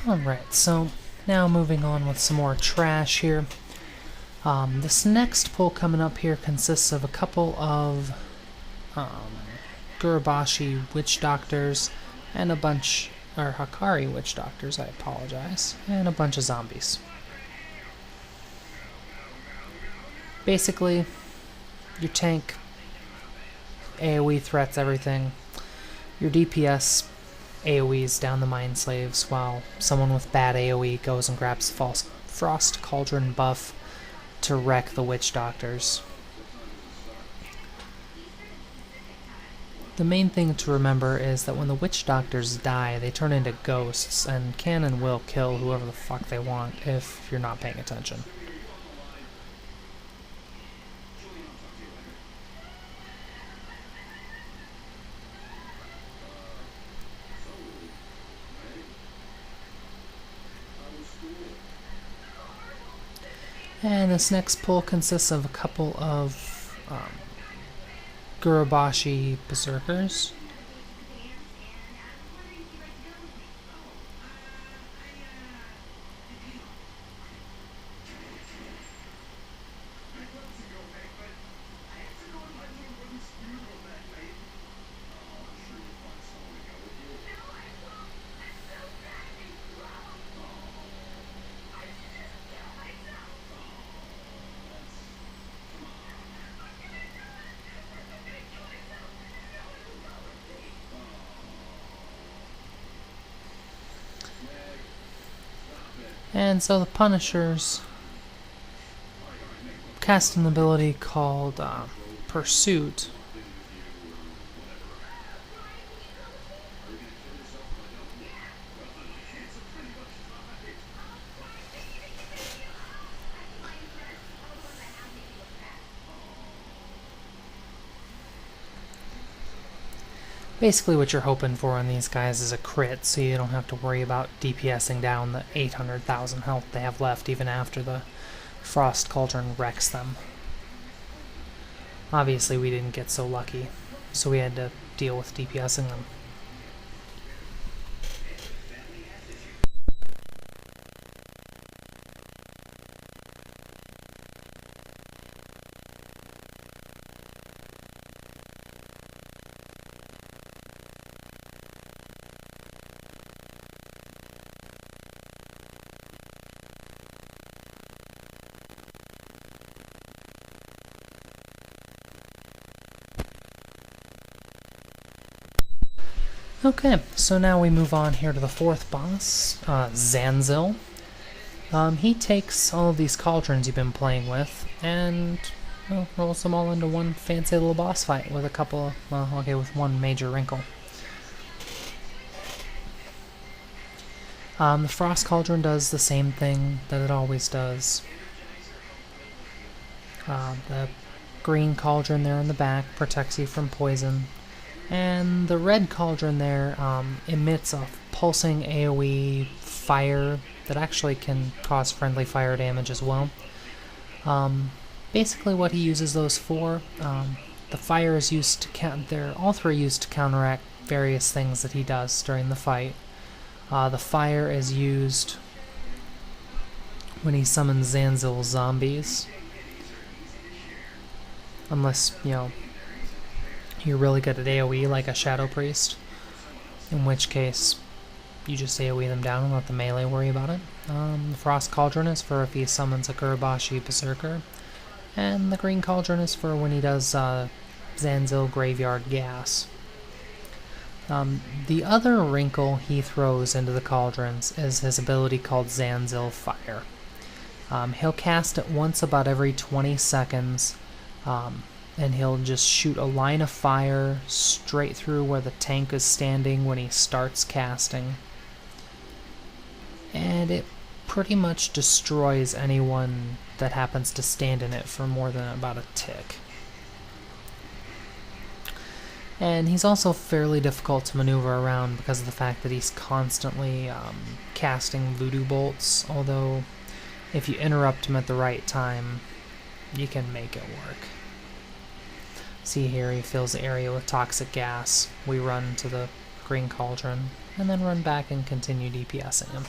Alright, so now moving on with some more trash here. This next pull coming up here consists of a couple of Gurubashi witch doctors and a bunch, or Hakari witch doctors, I apologize, and a bunch of zombies. Basically, your tank AoE threats everything. Your DPS AoEs down the Mind Slaves, while someone with bad AoE goes and grabs the Frost Cauldron buff to wreck the witch doctors. The main thing to remember is that when the witch doctors die, they turn into ghosts and can and will kill whoever the fuck they want if you're not paying attention. And this next pull consists of a couple of Gurubashi berserkers. And so the Punishers cast an ability called Pursuit. Basically what you're hoping for on these guys is a crit, so you don't have to worry about DPSing down the 800,000 health they have left even after the Frost Cauldron wrecks them. Obviously we didn't get so lucky, so we had to deal with DPSing them. Okay, so now we move on here to the fourth boss, Zanzil. He takes all of these cauldrons you've been playing with and rolls them all into one fancy little boss fight with a couple of, with one major wrinkle. The Frost Cauldron does the same thing that it always does. The green cauldron there in the back protects you from poison. And the red cauldron there emits a pulsing AoE fire that actually can cause friendly fire damage as well. Basically what he uses those for, the fire is used to all three used to counteract various things that he does during the fight. The fire is used when he summons Zanzil zombies. Unless, you're really good at AoE like a Shadow Priest, in which case you just AoE them down and let the melee worry about it. The Frost Cauldron is for if he summons a Gurubashi Berserker, and the Green Cauldron is for when he does Zanzil Graveyard Gas. The other wrinkle he throws into the cauldrons is his ability called Zanzil Fire. He'll cast it once about every 20 seconds, and he'll just shoot a line of fire straight through where the tank is standing when he starts casting. And it pretty much destroys anyone that happens to stand in it for more than about a tick. And he's also fairly difficult to maneuver around because of the fact that he's constantly casting voodoo bolts, although if you interrupt him at the right time, you can make it work. See here, he fills the area with toxic gas. We run to the Green Cauldron, and then run back and continue DPSing him.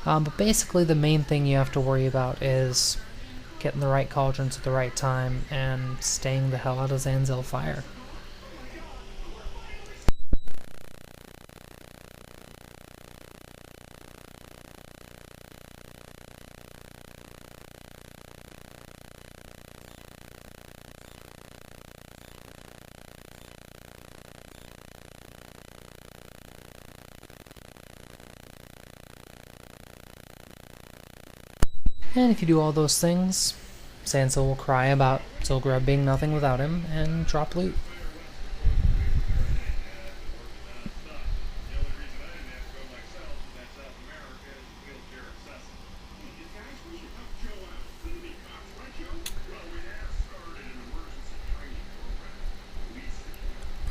But basically the main thing you have to worry about is getting the right cauldrons at the right time and staying the hell out of Zanzil fire. And if you do all those things, Zanzil will cry about Zilgrub being nothing without him and drop loot.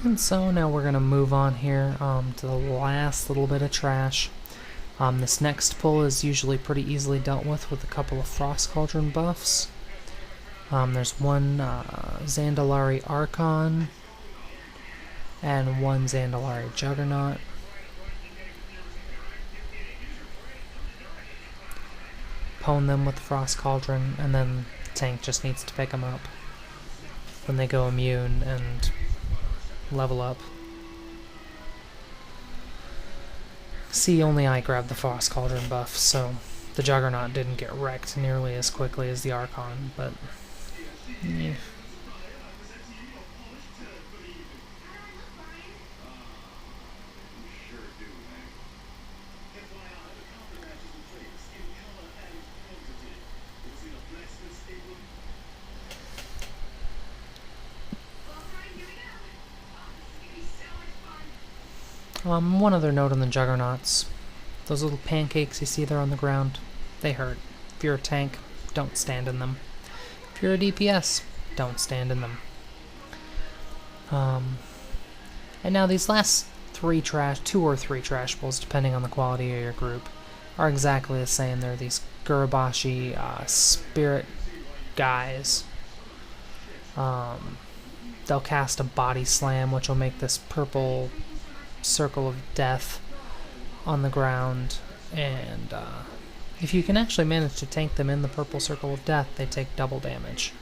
And so now we're going to move on here to the last little bit of trash. This next pull is usually pretty easily dealt with a couple of Frost Cauldron buffs. There's one Zandalari Archon and one Zandalari Juggernaut. Pwn them with the Frost Cauldron, and then the tank just needs to pick them up when they go immune and level up. See, only I grabbed the Frost Cauldron buff, so the Juggernaut didn't get wrecked nearly as quickly as the Archon, but yeah. One other note on the Juggernauts. Those little pancakes you see there on the ground, they hurt. If you're a tank, don't stand in them. If you're a DPS, don't stand in them. And now these last two or three trash pulls, depending on the quality of your group, are exactly the same. They're these Gurabashi spirit guys. They'll cast a body slam, which will make this purple circle of death on the ground, and if you can actually manage to tank them in the purple circle of death, they take double damage.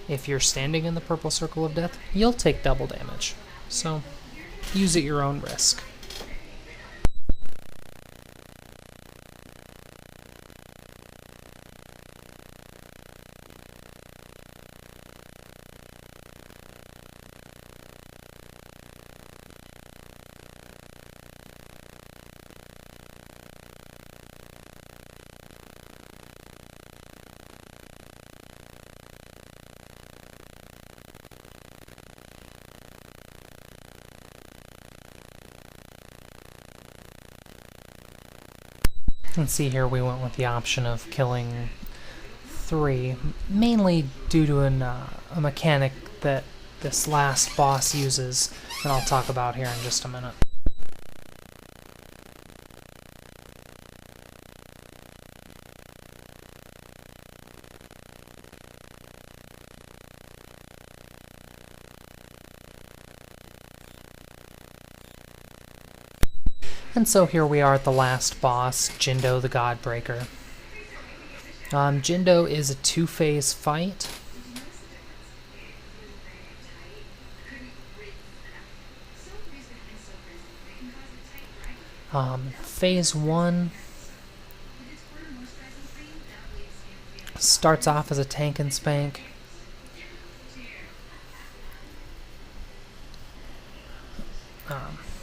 If you're standing in the purple circle of death, you'll take double damage. So use at your own risk. Let's see here, we went with the option of killing 3, mainly due to a mechanic that this last boss uses that I'll talk about here in just a minute. And so here we are at the last boss, Jindo the Godbreaker. Jindo is a 2-phase fight. Phase 1 starts off as a tank and spank.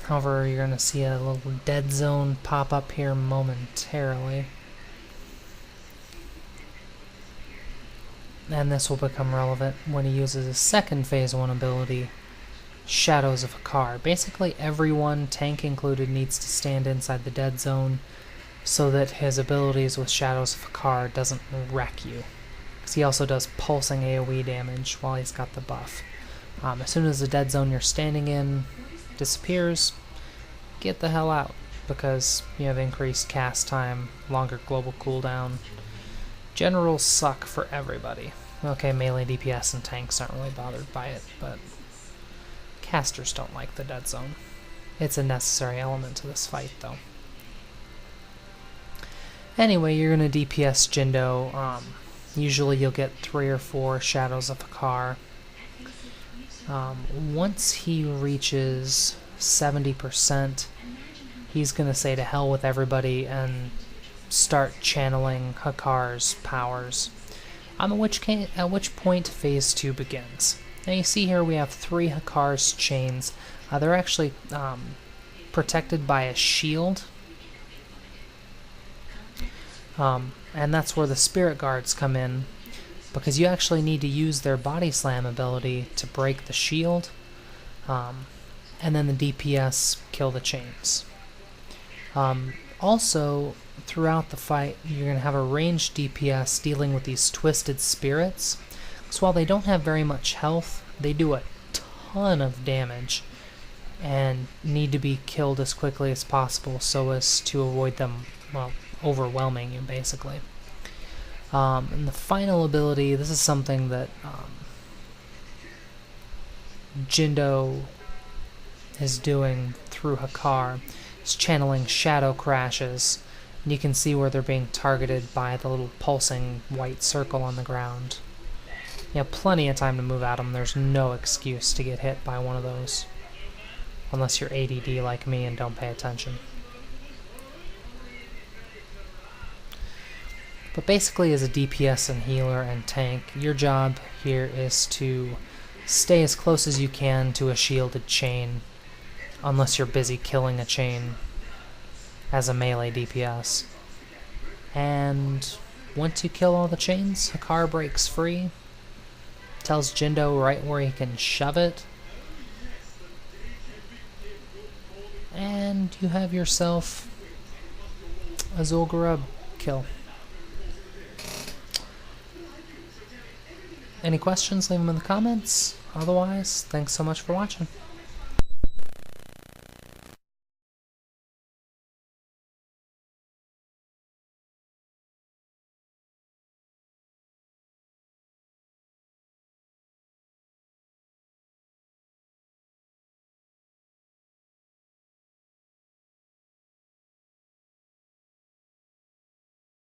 However, you're going to see a little dead zone pop up here momentarily. And this will become relevant when he uses his second Phase 1 ability, Shadows of Akar. Basically, everyone, tank included, needs to stand inside the dead zone so that his abilities with Shadows of Akar doesn't wreck you. Because he also does pulsing AoE damage while he's got the buff. As soon as the dead zone you're standing in disappears, get the hell out, because you have increased cast time, longer global cooldown. Generals suck for everybody. Okay, melee DPS and tanks aren't really bothered by it, but casters don't like the dead zone. It's a necessary element to this fight, though. Anyway, you're going to DPS Jindo. Usually you'll get 3 or 4 Shadows of Hakar. Once he reaches 70%, he's going to say to hell with everybody and start channeling Hakar's powers. At which point Phase 2 begins. Now you see here we have 3 Hakar's chains. They're actually protected by a shield. And that's where the Spirit Guards come in, because you actually need to use their Body Slam ability to break the shield, and then the DPS kill the chains. Also, throughout the fight, you're going to have a ranged DPS dealing with these Twisted Spirits. So while they don't have very much health, they do a ton of damage and need to be killed as quickly as possible so as to avoid them, well, overwhelming you, basically. And the final ability, this is something that Jindo is doing through Hakar. It's channeling Shadow Crashes. And you can see where they're being targeted by the little pulsing white circle on the ground. You have plenty of time to move at them. There's no excuse to get hit by one of those. Unless you're ADD like me and don't pay attention. But basically, as a DPS and healer and tank, your job here is to stay as close as you can to a shielded chain, unless you're busy killing a chain as a melee DPS. And once you kill all the chains, Hakar breaks free, tells Jindo right where he can shove it, and you have yourself a Zul'Gurub kill. Any questions, leave them in the comments. Otherwise, thanks so much for watching.